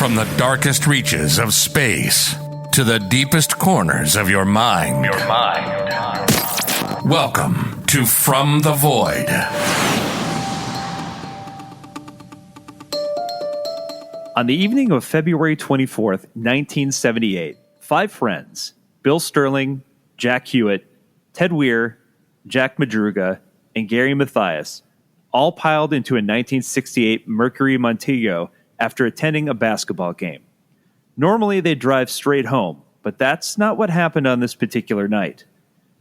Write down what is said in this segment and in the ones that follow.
From the darkest reaches of space to the deepest corners of your mind. Welcome to From the Void. On the evening of February 24th, 1978, five friends, Bill Sterling, Jack Hewitt, Ted Weir, Jack Madruga, and Gary Mathias, all piled into a 1968 Mercury Montego after attending a basketball game. Normally, they'd drive straight home, but that's not what happened on this particular night.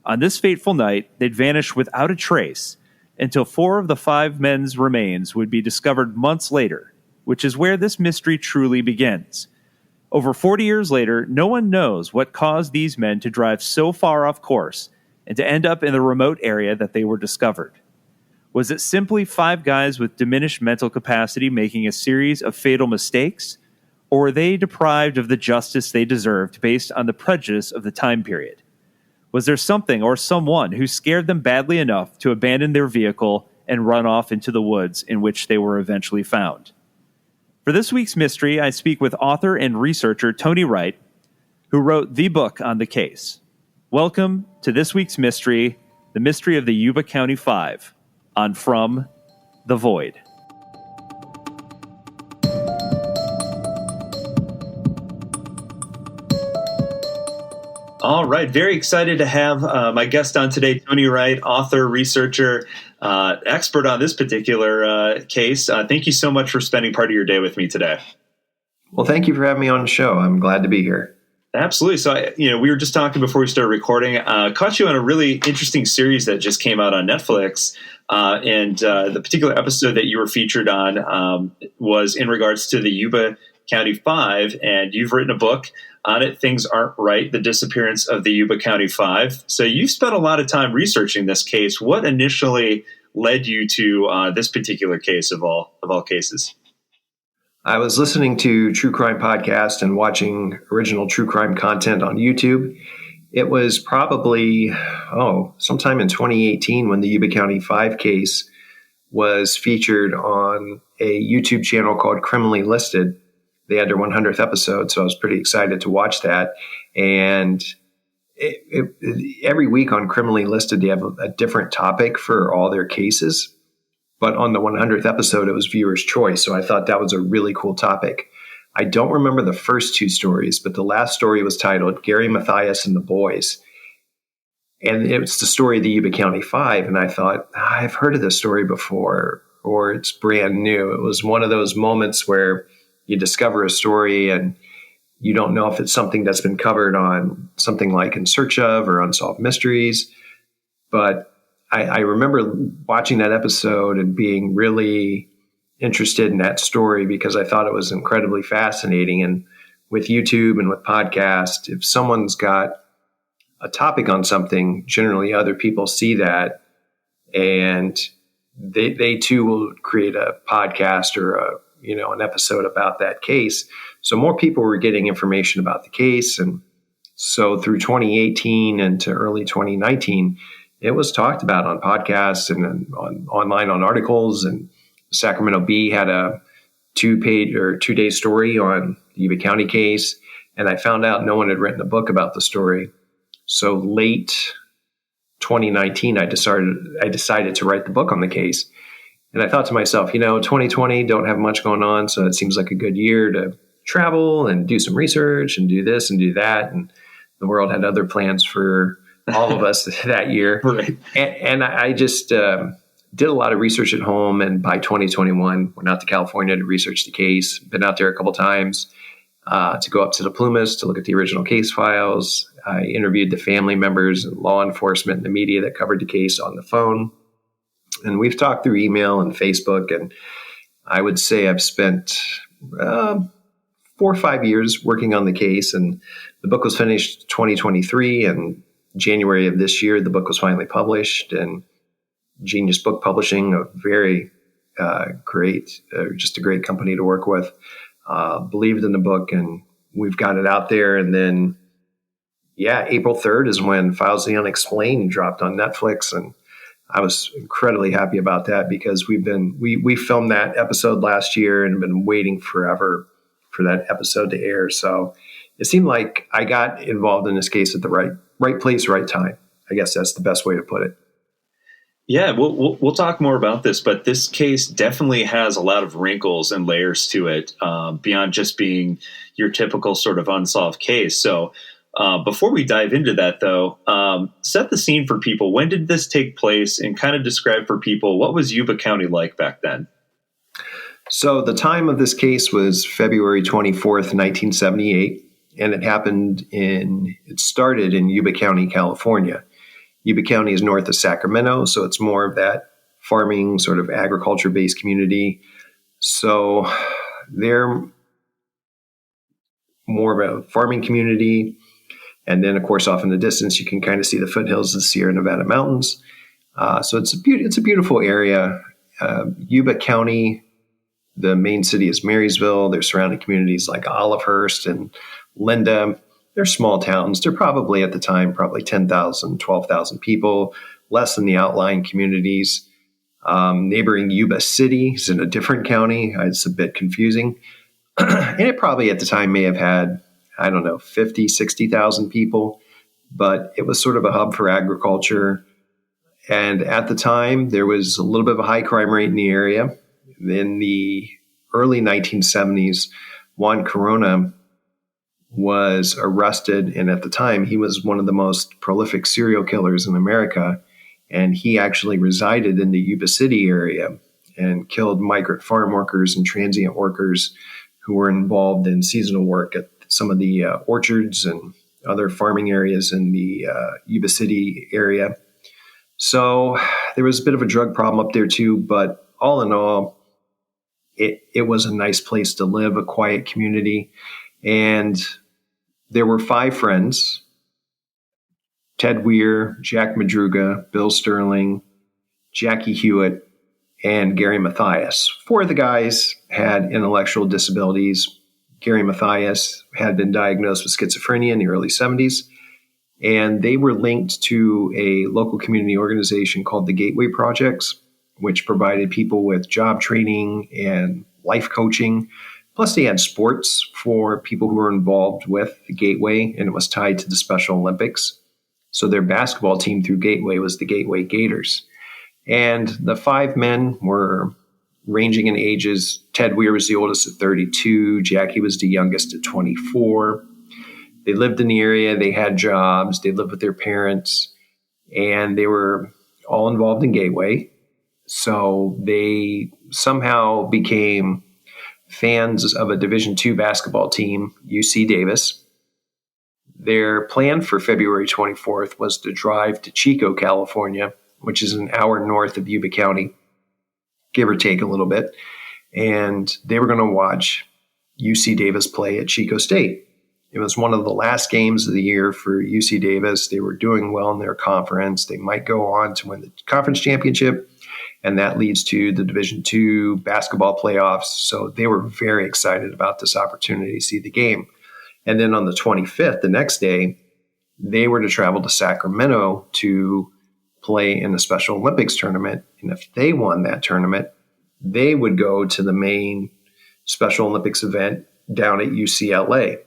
On this fateful night, they'd vanish without a trace until four of the five men's remains would be discovered months later, which is where this mystery truly begins. Over 40 years later, no one knows what caused these men to drive so far off course and to end up in the remote area that they were discovered. Was it simply five guys with diminished mental capacity making a series of fatal mistakes? Or were they deprived of the justice they deserved based on the prejudice of the time period? Was there something or someone who scared them badly enough to abandon their vehicle and run off into the woods in which they were eventually found? For this week's mystery, I speak with author and researcher Tony Wright, who wrote the book on the case. Welcome to this week's mystery, the mystery of the Yuba County Five, on From the Void. All right. Very excited to have my guest on today, Tony Wright, author, researcher, expert on this particular case. Thank you so much for spending part of your day with me today. Well, thank you for having me on the show. I'm glad to be here. Absolutely. So, we were just talking before we started recording. Caught you on a really interesting series that just came out on Netflix. And the particular episode that you were featured on was in regards to the Yuba County Five. And you've written a book on it, Things Aren't Right, The Disappearance of the Yuba County Five. So you've spent a lot of time researching this case. What initially led you to this particular case of all cases? I was listening to true crime podcasts and watching original true crime content on YouTube. It was probably, sometime in 2018 when the Yuba County Five case was featured on a YouTube channel called Criminally Listed. They had their 100th episode, so I was pretty excited to watch that. And every week on Criminally Listed, they have a different topic for all their cases. But on the 100th episode, it was viewer's choice. So I thought that was a really cool topic. I don't remember the first two stories, but the last story was titled Gary Mathias and the Boys. And it was the story of the Yuba County Five. And I thought, I've heard of this story before, or it's brand new. It was one of those moments where you discover a story and you don't know if it's something that's been covered on something like In Search Of or Unsolved Mysteries. But I remember watching that episode and being really interested in that story because I thought it was incredibly fascinating. And with YouTube and with podcasts, if someone's got a topic on something, generally other people see that and they too will create a podcast or an episode about that case. So more people were getting information about the case. And so through 2018 and to early 2019, it was talked about on podcasts and online on articles. And Sacramento Bee had a 2-day story on the Yuba County case. And I found out no one had written a book about the story. So late 2019, I decided to write the book on the case. And I thought to myself, 2020, don't have much going on. So it seems like a good year to travel and do some research and do this and do that. And the world had other plans for all of us that year. Right. And I just did a lot of research at home. And by 2021, went out to California to research the case. Been out there a couple times to go up to the Plumas to look at the original case files. I interviewed the family members and law enforcement and the media that covered the case on the phone. And we've talked through email and Facebook. And I would say I've spent 4 or 5 years working on the case. And the book was finished 2023. And January of this year, the book was finally published. And Genius Book Publishing, a very just a great company to work with, believed in the book. And we've got it out there. And then, April 3rd is when Files of the Unexplained dropped on Netflix. And I was incredibly happy about that because we filmed that episode last year and been waiting forever for that episode to air. So it seemed like I got involved in this case at the right place, right time. I guess that's the best way to put it. Yeah, we'll talk more about this, but this case definitely has a lot of wrinkles and layers to it beyond just being your typical sort of unsolved case. So before we dive into that, though, set the scene for people. When did this take place, and kind of describe for people what was Yuba County like back then? So the time of this case was February 24th, 1978, and it started in Yuba County, California. Yuba County is north of Sacramento, so it's more of that farming, sort of agriculture-based community. So they're more of a farming community. And then, of course, off in the distance, you can kind of see the foothills of the Sierra Nevada mountains. So it's a beautiful area. Yuba County, the main city is Marysville. There's surrounding communities like Olivehurst and Linda. They're small towns. They're probably at the time, 10,000, 12,000 people, less than the outlying communities. Neighboring Yuba City is in a different county. It's a bit confusing. And it probably at the time may have had, 50, 60,000 people, but it was sort of a hub for agriculture. And at the time, there was a little bit of a high crime rate in the area. In the early 1970s, Juan Corona was arrested, and at the time he was one of the most prolific serial killers in America, and he actually resided in the Yuba City area and killed migrant farm workers and transient workers who were involved in seasonal work at some of the orchards and other farming areas in the Yuba City area. So there was a bit of a drug problem up there too, but all in all, it was a nice place to live, a quiet community. And there were 5 friends: Ted Weir, Jack Madruga, Bill Sterling, Jackie Hewitt, and Gary Mathias. 4 of the guys had intellectual disabilities. Gary Mathias had been diagnosed with schizophrenia in the early 70s, and they were linked to a local community organization called the Gateway Projects, which provided people with job training and life coaching. Plus, they had sports for people who were involved with the Gateway, and it was tied to the Special Olympics. So their basketball team through Gateway was the Gateway Gators. And the 5 men were ranging in ages. Ted Weir was the oldest at 32. Jackie was the youngest at 24. They lived in the area. They had jobs. They lived with their parents. And they were all involved in Gateway. So they somehow became fans of a Division II basketball team, UC Davis. Their plan for February 24th was to drive to Chico, California, which is an hour north of Yuba County, give or take a little bit. And they were going to watch UC Davis play at Chico State. It was one of the last games of the year for UC Davis. They were doing well in their conference. They might go on to win the conference championship, and that leads to the Division II basketball playoffs. So they were very excited about this opportunity to see the game. And then on the 25th, the next day, they were to travel to Sacramento to play in the Special Olympics tournament. And if they won that tournament, they would go to the main Special Olympics event down at UCLA.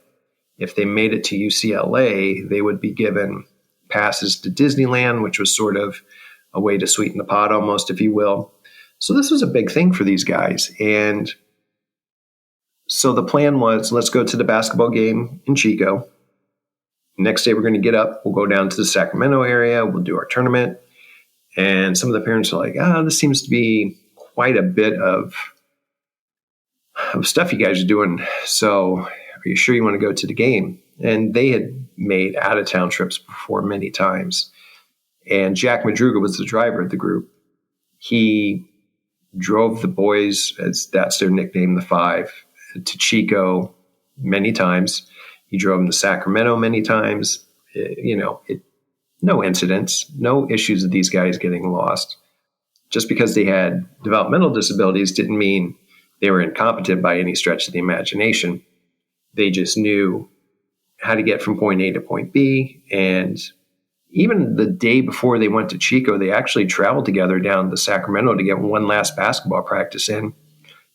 If they made it to UCLA, they would be given passes to Disneyland, which was sort of a way to sweeten the pot almost, if you will. So this was a big thing for these guys. And so the plan was, let's go to the basketball game in Chico. Next day, we're going to get up. We'll go down to the Sacramento area. We'll do our tournament. And some of the parents are like, this seems to be quite a bit of stuff you guys are doing. So are you sure you want to go to the game? And they had made out-of-town trips before many times. And Jack Madruga was the driver of the group. He drove the boys, as that's their nickname, the Five, to Chico many times. He drove them to Sacramento many times. No incidents, no issues of these guys getting lost. Just because they had developmental disabilities didn't mean they were incompetent by any stretch of the imagination. They just knew how to get from point A to point B. And even the day before they went to Chico, they actually traveled together down to Sacramento to get one last basketball practice in,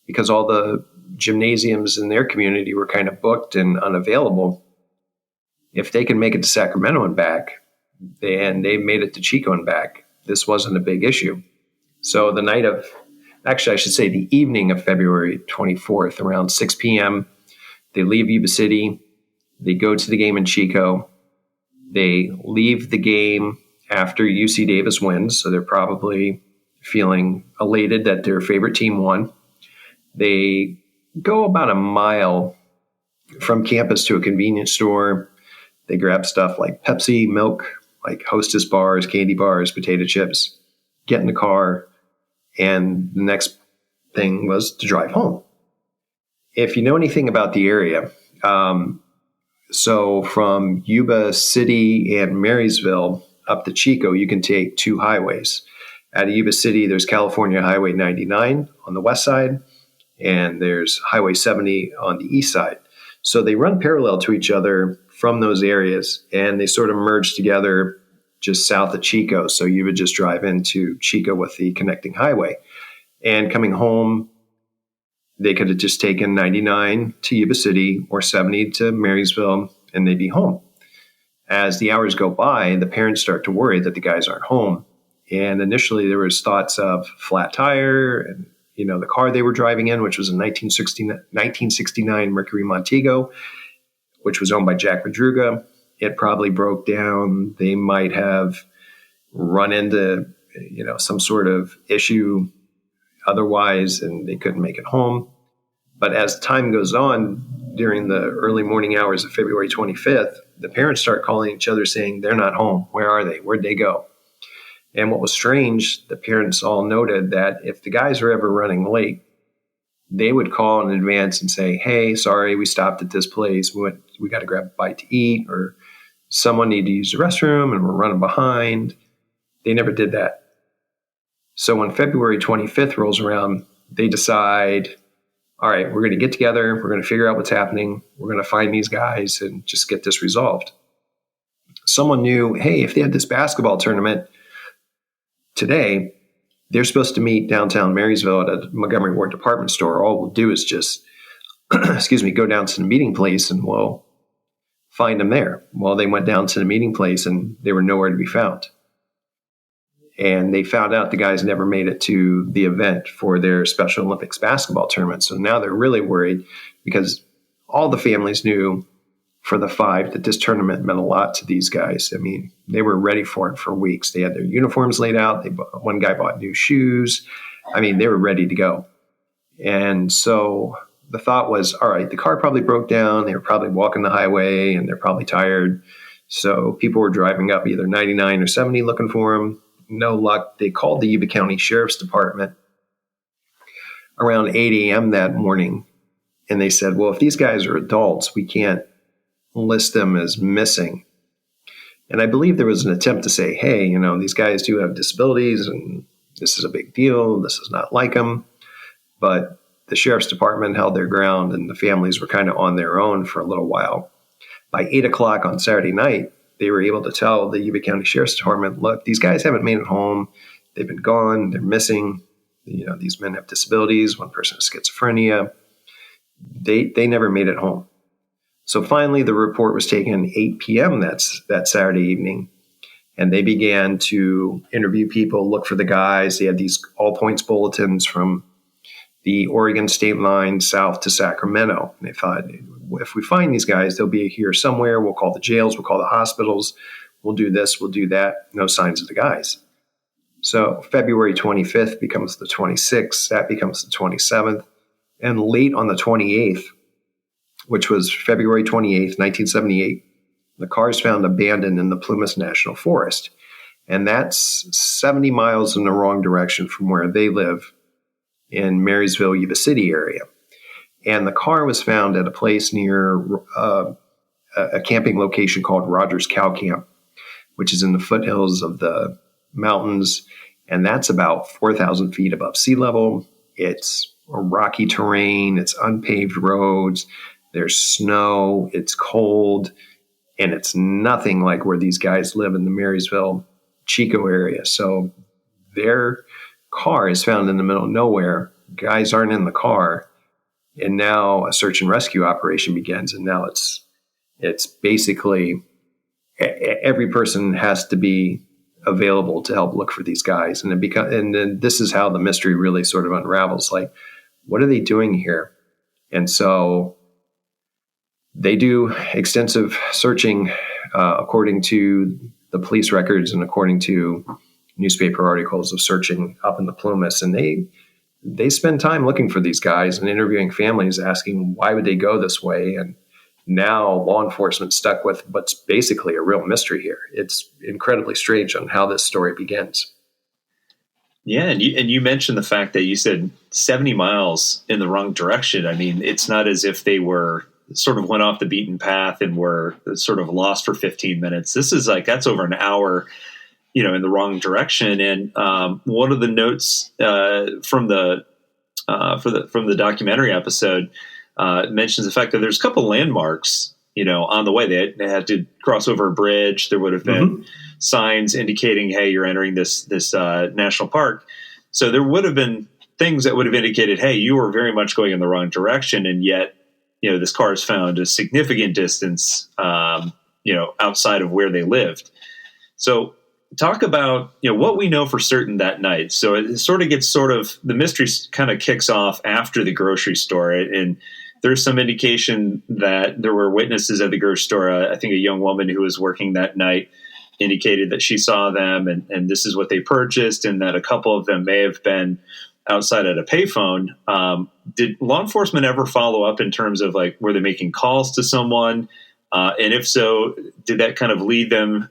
because all the gymnasiums in their community were kind of booked and unavailable. If they could make it to Sacramento and back, and they made it to Chico and back, this wasn't a big issue. So the evening of February 24th, around 6 p.m., they leave Yuba City. They go to the game in Chico. They leave the game after UC Davis wins, so they're probably feeling elated that their favorite team won. They go about a mile from campus to a convenience store. They grab stuff like Pepsi, milk, like Hostess bars, candy bars, potato chips, get in the car, and the next thing was to drive home. If you know anything about the area, so from Yuba City and Marysville up to Chico, you can take two highways. Out of Yuba City, there's California Highway 99 on the west side, and there's Highway 70 on the east side. So they run parallel to each other from those areas, and they sort of merge together just south of Chico. So you would just drive into Chico with the connecting highway. And coming home, they could have just taken 99 to Yuba City or 70 to Marysville, and they'd be home. As the hours go by, the parents start to worry that the guys aren't home. And initially there was thoughts of flat tire and, the car they were driving in, which was a 1969 Mercury Montego, which was owned by Jack Madruga. It probably broke down. They might have run into, some sort of issue otherwise, and they couldn't make it home. But as time goes on, during the early morning hours of February 25th, the parents start calling each other saying, they're not home. Where are they? Where'd they go? And what was strange, the parents all noted that if the guys were ever running late, they would call in advance and say, hey, sorry, we stopped at this place. We got to grab a bite to eat, or someone needed to use the restroom and we're running behind. They never did that. So when February 25th rolls around, they decide, all right, we're going to get together. We're going to figure out what's happening. We're going to find these guys and just get this resolved. Someone knew, hey, if they had this basketball tournament today, they're supposed to meet downtown Marysville at a Montgomery Ward department store. All we'll do is just, go down to the meeting place and we'll find them there. Well, they went down to the meeting place and they were nowhere to be found. And they found out the guys never made it to the event for their Special Olympics basketball tournament. So now they're really worried because all the families knew for the Five that this tournament meant a lot to these guys. I mean, they were ready for it for weeks. They had their uniforms laid out. One guy bought new shoes. I mean, they were ready to go. And so the thought was, all right, the car probably broke down. They were probably walking the highway and they're probably tired. So people were driving up either 99 or 70 looking for them. No luck. They called the Yuba County Sheriff's Department around 8 a.m. that morning. And they said, well, if these guys are adults, we can't list them as missing. And I believe there was an attempt to say, hey, these guys do have disabilities and this is a big deal. This is not like them. But the Sheriff's Department held their ground and the families were kind of on their own for a little while. By 8 o'clock on Saturday night, they were able to tell the Yuba County Sheriff's Department, look, these guys haven't made it home. They've been gone. They're missing. These men have disabilities. One person has schizophrenia. They never made it home. So finally, the report was taken 8 p.m. that Saturday evening, and they began to interview people, look for the guys. They had these all points bulletins from the Oregon state line south to Sacramento. And they thought, if we find these guys, they'll be here somewhere. We'll call the jails. We'll call the hospitals. We'll do this. We'll do that. No signs of the guys. So February 25th becomes the 26th. That becomes the 27th. And late on the 28th, which was February 28th, 1978, the car is found abandoned in the Plumas National Forest. And that's 70 miles in the wrong direction from where they live in Marysville, Yuba City area. And the car was found at a place near a camping location called Rogers Cow Camp, which is in the foothills of the mountains. And that's about 4,000 feet above sea level. It's a rocky terrain. It's unpaved roads. There's snow. It's cold. And it's nothing like where these guys live in the Marysville, Chico area. So their car is found in the middle of nowhere. Guys aren't in the car. And now a search and rescue operation begins. And now it's basically every person has to be available to help look for these guys. And and then this is how the mystery really sort of unravels. Like, what are they doing here? And so they do extensive searching, according to the police records and according to newspaper articles of searching up in the Plumas. And they spend time looking for these guys and interviewing families, asking why would they go this way. And now law enforcement stuck with what's basically a real mystery here. It's incredibly strange on how this story begins. Yeah, and you mentioned the fact that you said 70 miles in the wrong direction. I mean, it's not as if they were sort of went off the beaten path and were sort of lost for 15 minutes. This is like, that's over an hour, in the wrong direction. And one of the notes from the documentary episode mentions the fact that there's a couple landmarks, on the way. They had to cross over a bridge. There would have been signs indicating, hey, you're entering this national park. So there would have been things that would have indicated, hey, you were very much going in the wrong direction. And yet, this car is found a significant distance, outside of where they lived. So talk about, what we know for certain that night. So it sort of gets the mystery kind of kicks off after the grocery store. And there's some indication that there were witnesses at the grocery store. I think a young woman who was working that night indicated that she saw them and this is what they purchased, and that a couple of them may have been outside at a payphone. Did law enforcement ever follow up in terms of like, were they making calls to someone? And if so, did that kind of lead them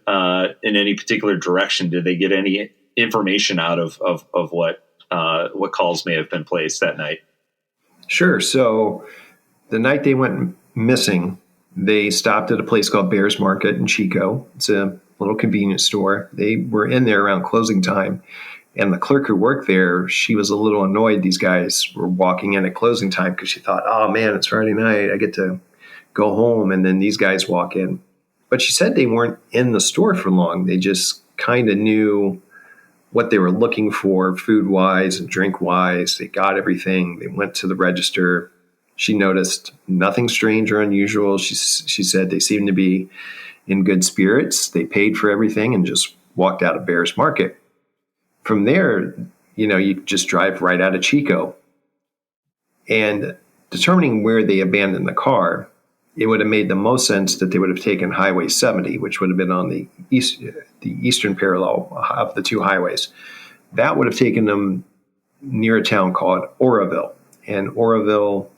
in any particular direction? Did they get any information out of what calls may have been placed that night? Sure. So the night they went missing, they stopped at a place called Bears Market in Chico. It's a little convenience store. They were in there around closing time. And the clerk who worked there, she was a little annoyed these guys were walking in at closing time because she thought, oh, man, it's Friday night. I get to go home. And then these guys walk in. But she said they weren't in the store for long. They just kind of knew what they were looking for food-wise and drink-wise. They got everything. They went to the register. She noticed nothing strange or unusual. She said they seemed to be in good spirits. They paid for everything and just walked out of Bears Market. From there, you just drive right out of Chico. And determining where they abandoned the car, it would have made the most sense that they would have taken Highway 70, which would have been on the eastern parallel of the two highways. That would have taken them near a town called Oroville. And Oroville,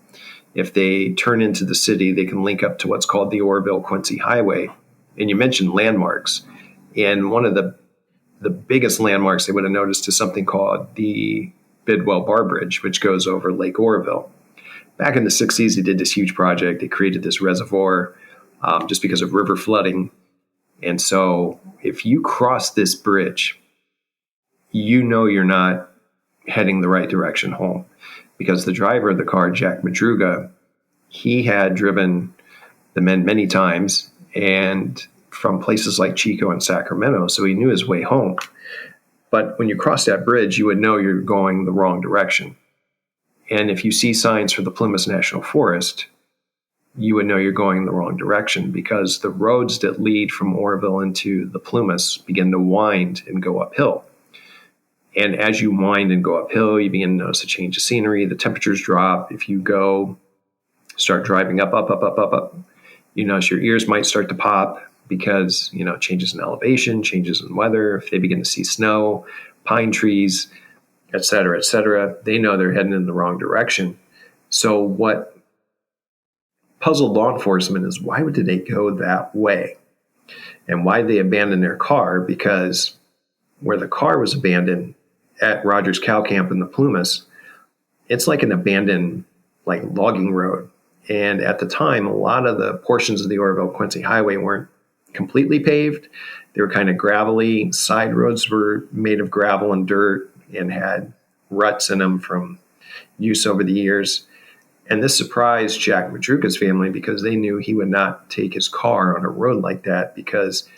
if they turn into the city, they can link up to what's called the Oroville-Quincy Highway. And you mentioned landmarks. And one of the biggest landmarks they would have noticed is something called the Bidwell Bar Bridge, which goes over Lake Oroville. Back in the 60s, they did this huge project. They created this reservoir just because of river flooding. And so if you cross this bridge, you're not heading the right direction home, because the driver of the car, Jack Madruga, he had driven the men many times and from places like Chico and Sacramento, so he knew his way home. But when you cross that bridge, you would know you're going the wrong direction. And if you see signs for the Plumas National Forest, you would know you're going the wrong direction, because the roads that lead from Oroville into the Plumas begin to wind and go uphill. And as you wind and go uphill, you begin to notice a change of scenery. The temperatures drop. If you start driving up, you notice your ears might start to pop because, changes in elevation, changes in weather. If they begin to see snow, pine trees, et cetera, they know they're heading in the wrong direction. So what puzzled law enforcement is, why did they go that way? And why did they abandon their car? Because where the car was abandoned at Rogers Cow Camp in the Plumas, it's like an abandoned logging road. And at the time, a lot of the portions of the Oroville-Quincy Highway weren't completely paved. They were kind of gravelly. Side roads were made of gravel and dirt and had ruts in them from use over the years. And this surprised Jack Madruga's family, because they knew he would not take his car on a road like that, because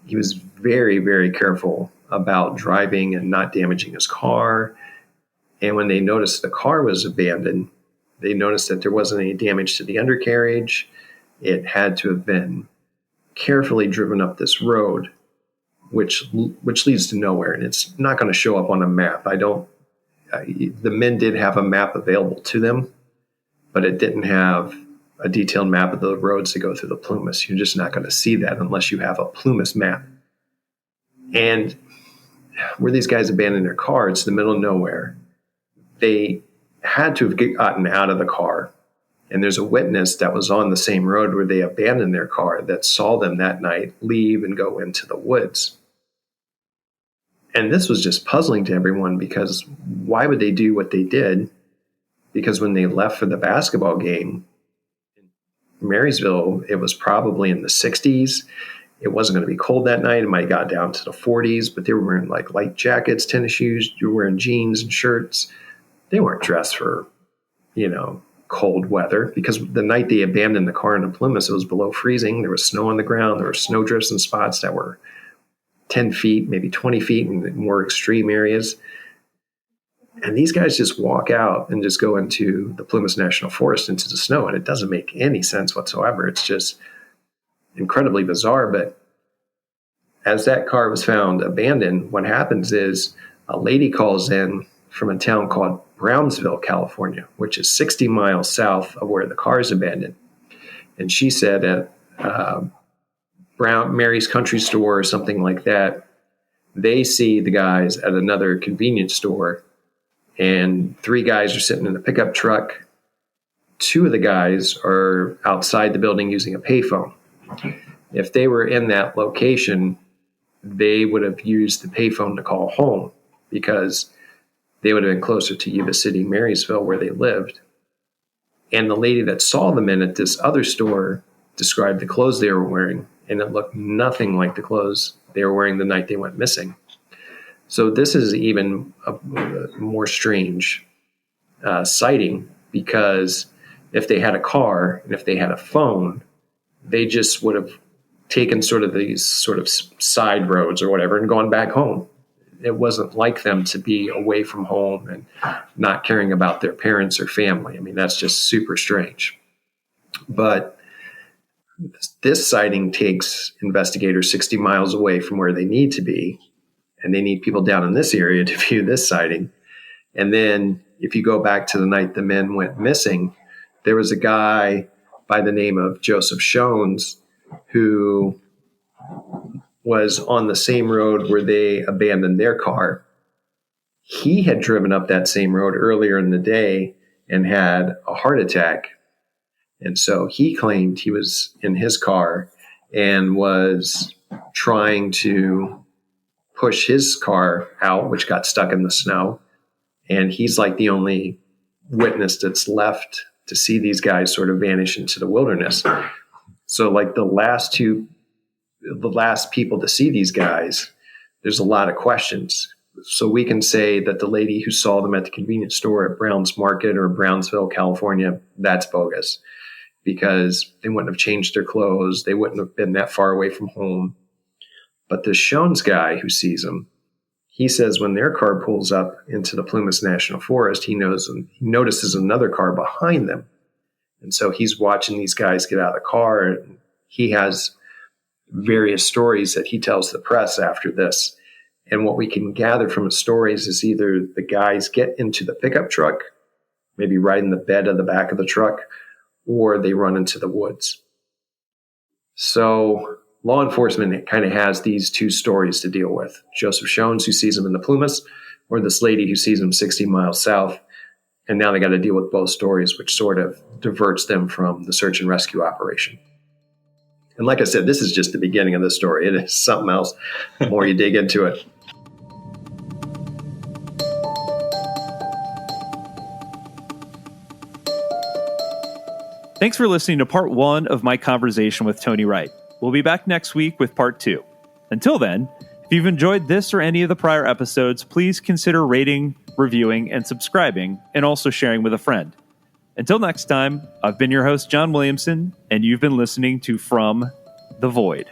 he was very, very careful about driving and not damaging his car. And when they noticed the car was abandoned, They noticed that there wasn't any damage to the undercarriage. It had to have been carefully driven up this road, which leads to nowhere, and it's not going to show up on a map. The men did have a map available to them, but it didn't have a detailed map of the roads that go through the Plumas. You're just not going to see that unless you have a Plumas map. And where these guys abandoned their car, it's the middle of nowhere. They had to have gotten out of the car. And there's a witness that was on the same road where they abandoned their car that saw them that night leave and go into the woods. And this was just puzzling to everyone, because why would they do what they did? Because when they left for the basketball game in Marysville, it was probably in the 60s. It wasn't going to be cold that night. It might have got down to the 40s, but they were wearing like light jackets, tennis shoes. You were wearing jeans and shirts. They weren't dressed for, cold weather, because the night they abandoned the car in the Plymouth, it was below freezing. There was snow on the ground. There were snow drifts and spots that were 10 feet, maybe 20 feet in more extreme areas. And these guys just walk out and just go into the Plymouth National Forest into the snow, and it doesn't make any sense whatsoever. It's just incredibly bizarre. But as that car was found abandoned, what happens is a lady calls in from a town called Brownsville, California, which is 60 miles south of where the car is abandoned. And she said at Mary's Country Store or something like that, they see the guys at another convenience store, and 3 guys are sitting in a pickup truck. 2 of the guys are outside the building using a payphone. If they were in that location, they would have used the payphone to call home, because they would have been closer to Yuba City, Marysville, where they lived. And the lady that saw them in at this other store described the clothes they were wearing, and it looked nothing like the clothes they were wearing the night they went missing. So this is even a more strange sighting, because if they had a car and if they had a phone, they just would have taken sort of these sort of side roads or whatever and gone back home. It wasn't like them to be away from home and not caring about their parents or family. I mean, that's just super strange. But this sighting takes investigators 60 miles away from where they need to be, and they need people down in this area to view this sighting. And then if you go back to the night the men went missing, there was a guy by the name of Joseph Shones who was on the same road where they abandoned their car. He had driven up that same road earlier in the day and had a heart attack. And so he claimed he was in his car and was trying to push his car out, which got stuck in the snow. And he's like the only witness that's left to see these guys sort of vanish into the wilderness. So like the last people to see these guys, there's a lot of questions. So we can say that the lady who saw them at the convenience store at Brown's Market or Brownsville, California, that's bogus, because they wouldn't have changed their clothes. They wouldn't have been that far away from home. But the Shones guy who sees them, he says when their car pulls up into the Plumas National Forest, he notices another car behind them. And so he's watching these guys get out of the car, and he has various stories that he tells the press after this. And what we can gather from the stories is either the guys get into the pickup truck, maybe right in the bed of the back of the truck, or they run into the woods. So law enforcement kind of has these 2 stories to deal with. Joseph Shones, who sees them in the Plumas, or this lady who sees them 60 miles south. And now they got to deal with both stories, which sort of diverts them from the search and rescue operation. And like I said, this is just the beginning of the story. It is something else the more you dig into it. Thanks for listening to part 1 of my conversation with Tony Wright. We'll be back next week with part 2. Until then, if you've enjoyed this or any of the prior episodes, please consider rating, reviewing, and subscribing, and also sharing with a friend. Until next time, I've been your host, John Williamson, and you've been listening to From the Void.